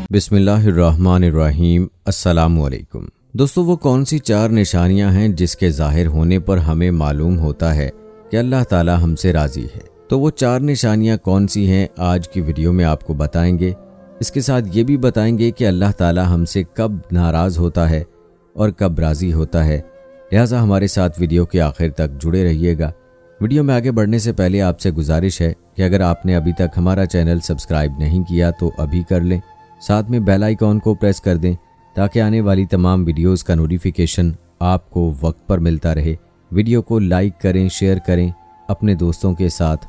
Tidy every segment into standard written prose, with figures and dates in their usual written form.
बिस्मिल्लाहिर्रहमानिर्रहीम। अस्सलामु अलैकुम। दोस्तों, वो कौन सी 4 निशानियां हैं जिसके ज़ाहिर होने पर हमें मालूम होता है कि अल्लाह ताला हमसे राज़ी है। तो वो 4 निशानियां कौन सी हैं आज की वीडियो में आपको बताएंगे। इसके साथ ये भी बताएंगे कि अल्लाह ताला हमसे कब नाराज़ होता है और कब राज़ी होता है। लिहाजा हमारे साथ वीडियो के आखिर तक जुड़े रहिएगा। वीडियो में आगे बढ़ने से पहले आपसे गुजारिश है कि अगर आपने अभी तक हमारा चैनल सब्सक्राइब नहीं किया तो अभी कर लें, साथ में बेल आइकॉन को प्रेस कर दें ताकि आने वाली तमाम वीडियोस का नोटिफिकेशन आपको वक्त पर मिलता रहे। वीडियो को लाइक करें, शेयर करें अपने दोस्तों के साथ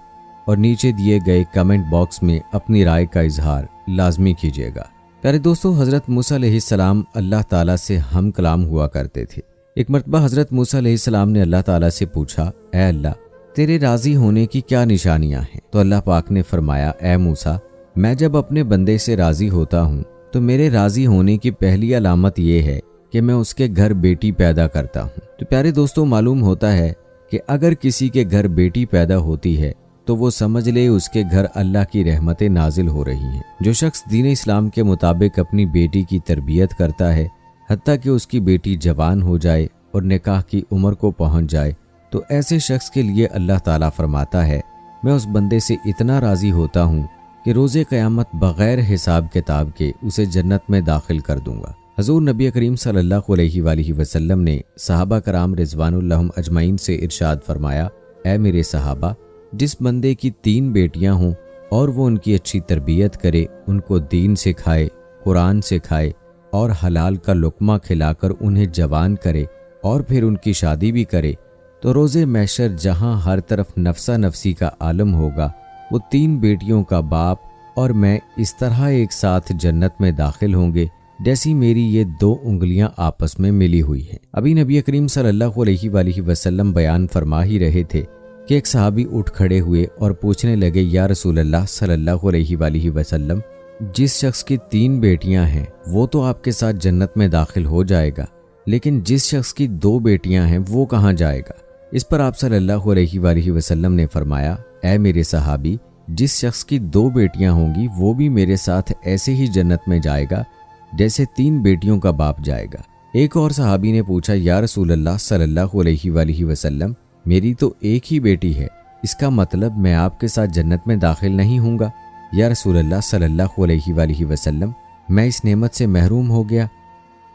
और नीचे दिए गए कमेंट बॉक्स में अपनी राय का इजहार लाजमी कीजिएगा। प्यारे दोस्तों, हज़रत मूसा अलैहिस्सलाम अल्लाह ताला से हम कलाम हुआ करते थे। एक मरतबा हज़रत मूसा अलैहिस्सलाम ने अल्लाह ताला से पूछा, ऐ अल्लाह, तेरे राज़ी होने की क्या निशानियां हैं? तो अल्लाह पाक ने फरमाया, ऐ मूसा, मैं जब अपने बंदे से राज़ी होता हूँ तो मेरे राज़ी होने की पहली अलामत ये है कि मैं उसके घर बेटी पैदा करता हूँ। तो प्यारे दोस्तों, मालूम होता है कि अगर किसी के घर बेटी पैदा होती है तो वो समझ ले उसके घर अल्लाह की रहमतें नाजिल हो रही हैं। जो शख्स दीन इस्लाम के मुताबिक अपनी बेटी की तरबियत करता है, हत्ता कि उसकी बेटी जवान हो जाए और निकाह की उम्र को पहुँच जाए, तो ऐसे शख्स के लिए अल्लाह ताला फरमाता है, मैं उस बंदे से इतना राज़ी होता हूँ कि रोज़े क़यामत बग़ैर हिसाब किताब के उसे जन्नत में दाखिल कर दूंगा। हज़ूर नबी करीम सल्लल्लाहु अलैहि वसल्लम ने सहाबा कराम रिज़वानुल्लाहुम अजमईन से इरशाद फरमाया, ऐ मेरे सहाबा, जिस बंदे की 3 बेटियां हों और वो उनकी अच्छी तरबियत करे, उनको दीन सिखाए, कुरान सिखाए और हलाल का लुक़मा खिलाकर उन्हें जवान करे और फिर उनकी शादी भी करे, तो रोज़े महशर जहाँ हर तरफ नफसा नफसी का आलम होगा, वो 3 बेटियों का बाप और मैं इस तरह एक साथ जन्नत में दाखिल होंगे जैसी मेरी ये 2 उंगलियां आपस में मिली हुई हैं। अभी नबी करीम सल्लल्लाहु अलैहि वसल्लम बयान फरमा ही रहे थे कि एक सहाबी उठ खड़े हुए और पूछने लगे, या रसूल अल्लाह सल्लल्लाहु अलैहि वसल्लम, जिस शख्स की 3 बेटियां हैं वो तो आपके साथ जन्नत में दाखिल हो जाएगा, लेकिन जिस शख्स की 2 बेटियां हैं वो कहाँ जाएगा? इस पर आप सल्लल्लाहु अलैहि वसल्लम ने फरमाया, ऐ मेरे सहाबी, जिस शख्स की 2 बेटियां होंगी वो भी मेरे साथ ऐसे ही जन्नत में जाएगा जैसे 3 बेटियों का बाप जाएगा। एक और सहाबी ने पूछा, या रसूल अल्लाह सल्लल्लाहु अलैहि वसल्लम, मेरी तो एक ही बेटी है, इसका मतलब मैं आपके साथ जन्नत में दाखिल नहीं होऊंगा? या रसूल अल्लाह सल्लल्लाहु अलैहि वसल्लम, मैं इस नेमत से महरूम हो गया।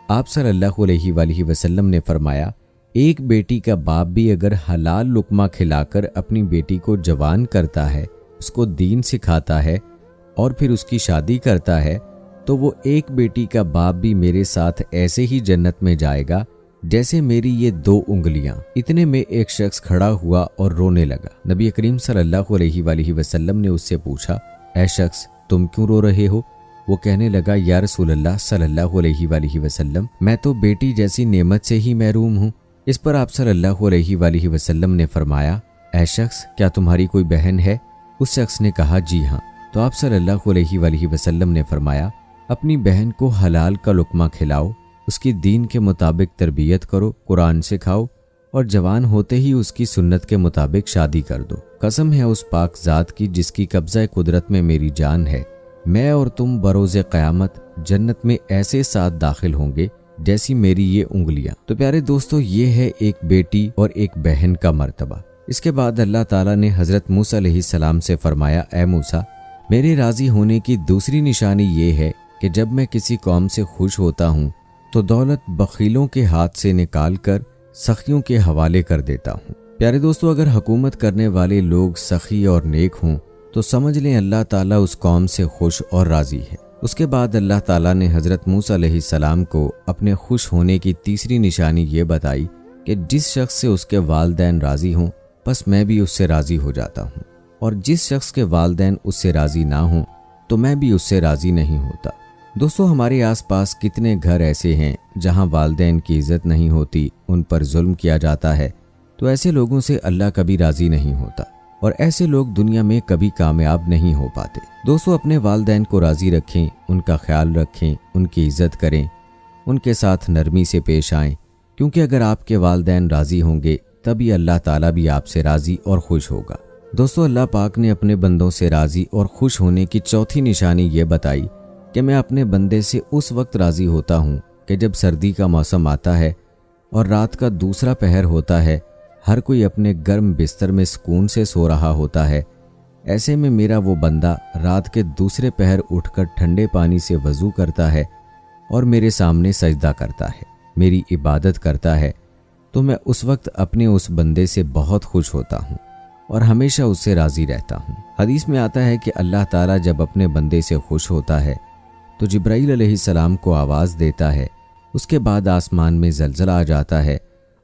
आप सल्लल्लाहु अलैहि वसल्लम ने फरमाया, एक बेटी का बाप भी अगर हलाल लुक़मा खिलाकर अपनी बेटी को जवान करता है, उसको दीन सिखाता है और फिर उसकी शादी करता है, तो वो एक बेटी का बाप भी मेरे साथ ऐसे ही जन्नत में जाएगा जैसे मेरी ये 2 उंगलियां। इतने में एक शख्स खड़ा हुआ और रोने लगा। नबी करीम सल्लल्लाहु अलैहि वसल्लम ने उससे पूछा, ऐ शख्स, तुम क्यों रो रहे हो? वो कहने लगा, या रसूल अल्लाह सल्लल्लाहु अलैहि वसल्लम, मैं तो बेटी जैसी नेमत से ही महरूम हूँ। इस पर आप सल्लल्लाहु अलैहि वसल्लम ने फरमाया, ऐ शख्स, क्या तुम्हारी कोई बहन है? उस शख्स ने कहा, जी हाँ। तो आप सल्लल्लाहु अलैहि वसल्लम ने फरमाया, अपनी बहन को हलाल का लुक़मा खिलाओ, उसकी दीन के मुताबिक तरबियत करो, कुरान सिखाओ और जवान होते ही उसकी सुन्नत के मुताबिक शादी कर दो। कसम है उस पाक ज़ात की जिसकी कब्ज़ा कुदरत में मेरी जान है, मैं और तुम बरोज़े क़यामत जन्नत में ऐसे साथ दाखिल होंगे जैसी मेरी ये उंगलियां। तो प्यारे दोस्तों, ये है एक बेटी और एक बहन का मर्तबा। इसके बाद अल्लाह ताला ने हज़रत मूसा अलैहिस्सलाम से फरमाया, ऐ मूसा, मेरे राज़ी होने की दूसरी निशानी ये है कि जब मैं किसी कौम से खुश होता हूँ तो दौलत बखीलों के हाथ से निकाल कर सखियों के हवाले कर देता हूँ। प्यारे दोस्तों, अगर हुकूमत करने वाले लोग सखी और नेक हों तो समझ लें अल्लाह ताला उस कौम से खुश और राज़ी है। उसके बाद अल्लाह ताला ने हज़रत मूसा अलैहिस्सलाम को अपने खुश होने की तीसरी निशानी ये बताई कि जिस शख्स से उसके वालिदैन राज़ी हों, बस मैं भी उससे राज़ी हो जाता हूँ, और जिस शख्स के वालिदैन उससे राज़ी ना हों तो मैं भी उससे राज़ी नहीं होता। दोस्तों, हमारे आसपास कितने घर ऐसे हैं जहाँ वालिदैन की इज़्ज़त नहीं होती, उन पर जुल्म किया जाता है, तो ऐसे लोगों से अल्लाह कभी राज़ी नहीं होता और ऐसे लोग दुनिया में कभी कामयाब नहीं हो पाते। दोस्तों, अपने वालिदैन को राज़ी रखें, उनका ख्याल रखें, उनकी इज़्ज़त करें, उनके साथ नरमी से पेश आएँ, क्योंकि अगर आपके वालिदैन राज़ी होंगे तभी अल्लाह ताला भी आपसे राज़ी और खुश होगा। दोस्तों, अल्लाह पाक ने अपने बंदों से राज़ी और खुश होने की चौथी निशानी ये बताई کہ میں اپنے بندے سے اس وقت راضی ہوتا ہوں کہ جب سردی کا موسم آتا ہے اور رات کا دوسرا پہر ہوتا ہے، ہر کوئی اپنے گرم بستر میں سکون سے سو رہا ہوتا ہے۔ ایسے میں میرا وہ بندہ رات کے دوسرے پہر اٹھ کر ٹھنڈے پانی سے وضو کرتا ہے اور میرے سامنے سجدہ کرتا ہے، میری عبادت کرتا ہے، تو میں اس وقت اپنے اس بندے سے بہت خوش ہوتا ہوں اور ہمیشہ اس سے راضی رہتا ہوں۔ حدیث میں آتا ہے کہ اللہ تعالیٰ جب اپنے بندے سے خوش ہوتا ہے تو جبرائیل علیہ السلام کو آواز دیتا ہے، اس کے بعد آسمان میں زلزلہ آ جاتا ہے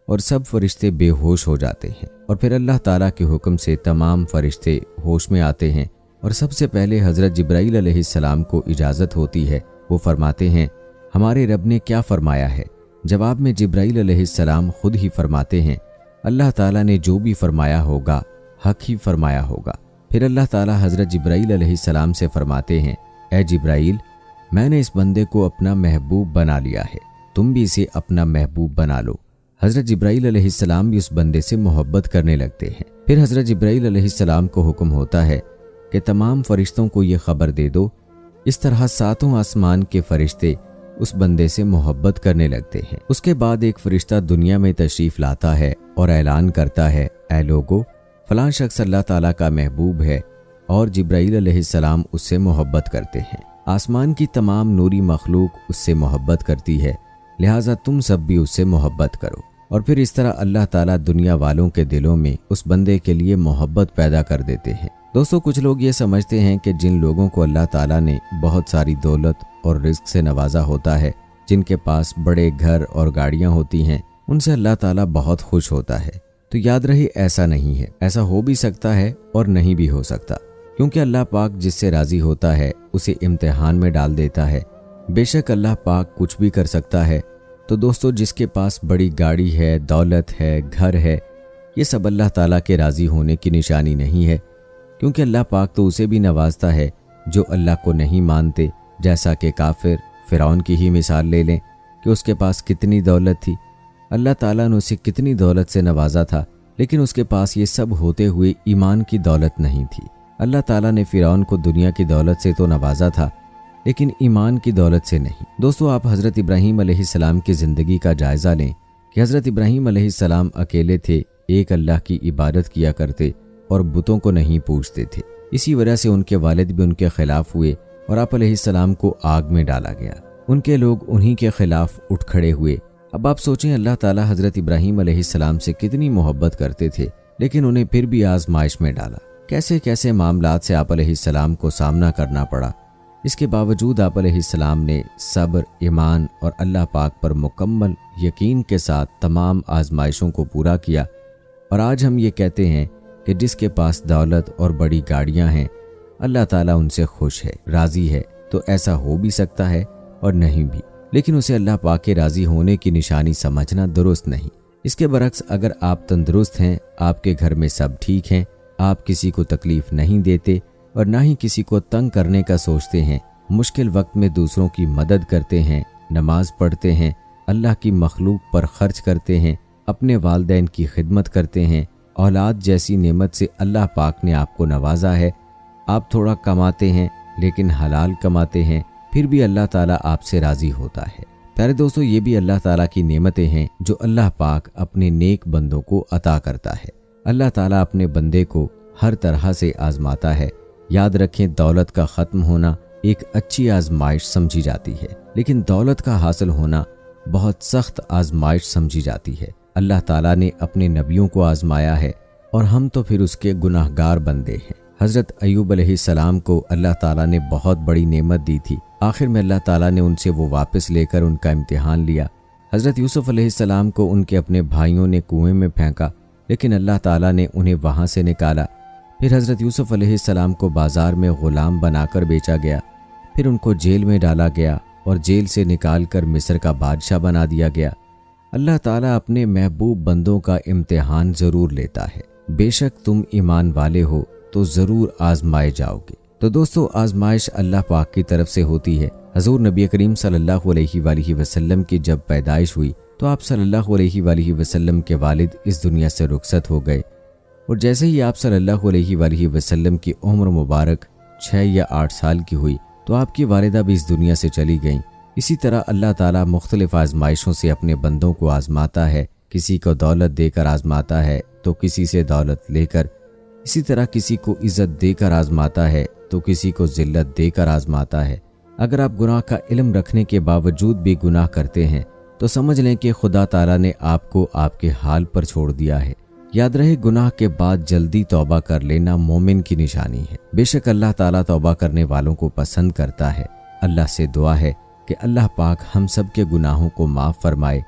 اور سب فرشتے بے ہوش ہو جاتے ہیں، اور پھر اللہ تعالیٰ کے حکم سے تمام فرشتے ہوش میں آتے ہیں، اور سب سے پہلے حضرت جبرائیل علیہ السلام کو اجازت ہوتی ہے۔ وہ فرماتے ہیں، ہمارے رب نے کیا فرمایا ہے؟ جواب میں جبرائیل علیہ السلام خود ہی فرماتے ہیں، اللہ تعالیٰ نے جو بھی فرمایا ہوگا حق ہی فرمایا ہوگا۔ پھر اللہ تعالیٰ حضرت جبرائیل علیہ السلام سے فرماتے ہیں، اے جبرائیل، میں نے اس بندے کو اپنا محبوب بنا لیا ہے، تم بھی اسے اپنا محبوب بنا لو۔ حضرت جبرائیل علیہ السلام بھی اس بندے سے محبت کرنے لگتے ہیں۔ پھر حضرت جبرائیل علیہ السلام کو حکم ہوتا ہے کہ تمام فرشتوں کو یہ خبر دے دو۔ اس طرح ساتوں آسمان کے فرشتے اس بندے سے محبت کرنے لگتے ہیں۔ اس کے بعد ایک فرشتہ دنیا میں تشریف لاتا ہے اور اعلان کرتا ہے، اے لوگو، فلاں شخص اللہ تعالیٰ کا محبوب ہے، اور جبرائیل علیہ السلام اس سے محبت کرتے ہیں۔ آسمان کی تمام نوری مخلوق اس سے محبت کرتی ہے، لہٰذا تم سب بھی اس سے محبت کرو۔ اور پھر اس طرح اللہ تعالیٰ دنیا والوں کے دلوں میں اس بندے کے لیے محبت پیدا کر دیتے ہیں۔ دوستو، کچھ لوگ یہ سمجھتے ہیں کہ جن لوگوں کو اللہ تعالیٰ نے بہت ساری دولت اور رزق سے نوازا ہوتا ہے، جن کے پاس بڑے گھر اور گاڑیاں ہوتی ہیں، ان سے اللہ تعالیٰ بہت خوش ہوتا ہے۔ تو یاد رہے، ایسا نہیں ہے۔ ایسا ہو بھی سکتا ہے اور نہیں بھی ہو سکتا، کیونکہ اللہ پاک جس سے راضی ہوتا ہے اسے امتحان میں ڈال دیتا ہے۔ بے شک اللہ پاک کچھ بھی کر سکتا ہے۔ تو دوستو، جس کے پاس بڑی گاڑی ہے، دولت ہے، گھر ہے، یہ سب اللہ تعالیٰ کے راضی ہونے کی نشانی نہیں ہے، کیونکہ اللہ پاک تو اسے بھی نوازتا ہے جو اللہ کو نہیں مانتے، جیسا کہ کافر فرعون کی ہی مثال لے لیں کہ اس کے پاس کتنی دولت تھی، اللہ تعالیٰ نے اسے کتنی دولت سے نوازا تھا، لیکن اس کے پاس یہ سب ہوتے ہوئے ایمان کی دولت نہیں تھی۔ اللہ تعالیٰ نے فرعون کو دنیا کی دولت سے تو نوازا تھا، لیکن ایمان کی دولت سے نہیں۔ دوستو، آپ حضرت ابراہیم علیہ السلام کی زندگی کا جائزہ لیں کہ حضرت ابراہیم علیہ السلام اکیلے تھے، ایک اللہ کی عبادت کیا کرتے اور بتوں کو نہیں پوجتے تھے۔ اسی وجہ سے ان کے والد بھی ان کے خلاف ہوئے اور آپ علیہ السلام کو آگ میں ڈالا گیا۔ ان کے لوگ انہی کے خلاف اٹھ کھڑے ہوئے۔ اب آپ سوچیں، اللہ تعالیٰ حضرت ابراہیم علیہ السلام سے کتنی محبت کرتے تھے، لیکن انہیں پھر بھی آزمائش میں ڈالا۔ کیسے کیسے معاملات سے آپ علیہ السلام کو سامنا کرنا پڑا۔ اس کے باوجود آپ علیہ السلام نے صبر، ایمان اور اللہ پاک پر مکمل یقین کے ساتھ تمام آزمائشوں کو پورا کیا، اور آج ہم یہ کہتے ہیں کہ جس کے پاس دولت اور بڑی گاڑیاں ہیں، اللہ تعالیٰ ان سے خوش ہے، راضی ہے۔ تو ایسا ہو بھی سکتا ہے اور نہیں بھی، لیکن اسے اللہ پاک کے راضی ہونے کی نشانی سمجھنا درست نہیں۔ اس کے برعکس، اگر آپ تندرست ہیں، آپ کے گھر میں سب ٹھیک ہیں، آپ کسی کو تکلیف نہیں دیتے اور نہ ہی کسی کو تنگ کرنے کا سوچتے ہیں، مشکل وقت میں دوسروں کی مدد کرتے ہیں، نماز پڑھتے ہیں، اللہ کی مخلوق پر خرچ کرتے ہیں، اپنے والدین کی خدمت کرتے ہیں، اولاد جیسی نعمت سے اللہ پاک نے آپ کو نوازا ہے، آپ تھوڑا کماتے ہیں لیکن حلال کماتے ہیں، پھر بھی اللہ تعالیٰ آپ سے راضی ہوتا ہے۔ پیارے دوستو، یہ بھی اللہ تعالیٰ کی نعمتیں ہیں جو اللہ پاک اپنے نیک بندوں کو عطا کرتا ہے۔ اللہ تعالیٰ اپنے بندے کو ہر طرح سے آزماتا ہے۔ یاد رکھیں، دولت کا ختم ہونا ایک اچھی آزمائش سمجھی جاتی ہے، لیکن دولت کا حاصل ہونا بہت سخت آزمائش سمجھی جاتی ہے۔ اللہ تعالیٰ نے اپنے نبیوں کو آزمایا ہے اور ہم تو پھر اس کے گناہگار بندے ہیں۔ حضرت ایوب علیہ السلام کو اللہ تعالیٰ نے بہت بڑی نعمت دی تھی، آخر میں اللہ تعالیٰ نے ان سے وہ واپس لے کر ان کا امتحان لیا۔ حضرت یوسف علیہ السلام کو ان کے اپنے بھائیوں نے کنویں میں پھینکا، لیکن اللہ تعالیٰ نے انہیں وہاں سے نکالا۔ پھر حضرت یوسف علیہ السلام کو بازار میں غلام بنا کر بیچا گیا، پھر ان کو جیل میں ڈالا گیا اور جیل سے نکال کر مصر کا بادشاہ بنا دیا گیا۔ اللہ تعالیٰ اپنے محبوب بندوں کا امتحان ضرور لیتا ہے۔ بے شک تم ایمان والے ہو تو ضرور آزمائے جاؤ گے۔ تو دوستو، آزمائش اللہ پاک کی طرف سے ہوتی ہے۔ حضور نبی کریم صلی اللہ علیہ وآلہ وسلم کی جب پیدائش ہوئی تو آپ صلی اللہ علیہ وآلہ وسلم کے والد اس دنیا سے رخصت ہو گئے، اور جیسے ہی آپ صلی اللہ علیہ وآلہ وسلم کی عمر مبارک 6 یا 8 سال کی ہوئی तो आपकी वालिदा भी इस दुनिया से चली गईं। इसी तरह अल्लाह ताला मुख्तलिफ आजमाइशों से अपने बंदों को आजमाता है। किसी को दौलत देकर आजमाता है तो किसी से दौलत लेकर, इसी तरह किसी को इज्जत देकर आजमाता है तो किसी को जिल्लत देकर आजमाता है। अगर आप गुनाह का इल्म रखने के बावजूद भी गुनाह करते हैं तो समझ लें कि खुदा ताला ने आपको आपके हाल पर छोड़ दिया है। याद रहे, गुनाह के बाद जल्दी तौबा कर लेना मोमिन की निशानी है। बेशक अल्लाह ताला तौबा करने वालों को पसंद करता है। अल्लाह से दुआ है कि अल्लाह पाक हम सब के गुनाहों को माफ़ फरमाए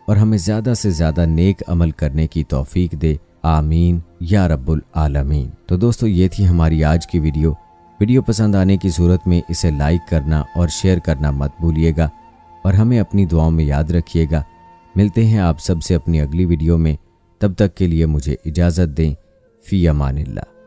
और हमें ज़्यादा से ज़्यादा नेक अमल करने की तौफीक दे। आमीन या रब्बुल आलमीन। तो दोस्तों, ये थी हमारी आज की वीडियो पसंद आने की सूरत में इसे लाइक करना और शेयर करना मत भूलिएगा और हमें अपनी दुआओं में याद रखिएगा। मिलते हैं आप सबसे अपनी अगली वीडियो में। तब तक के लिए मुझे इजाज़त दें। फ़ी अमानिल्लाह।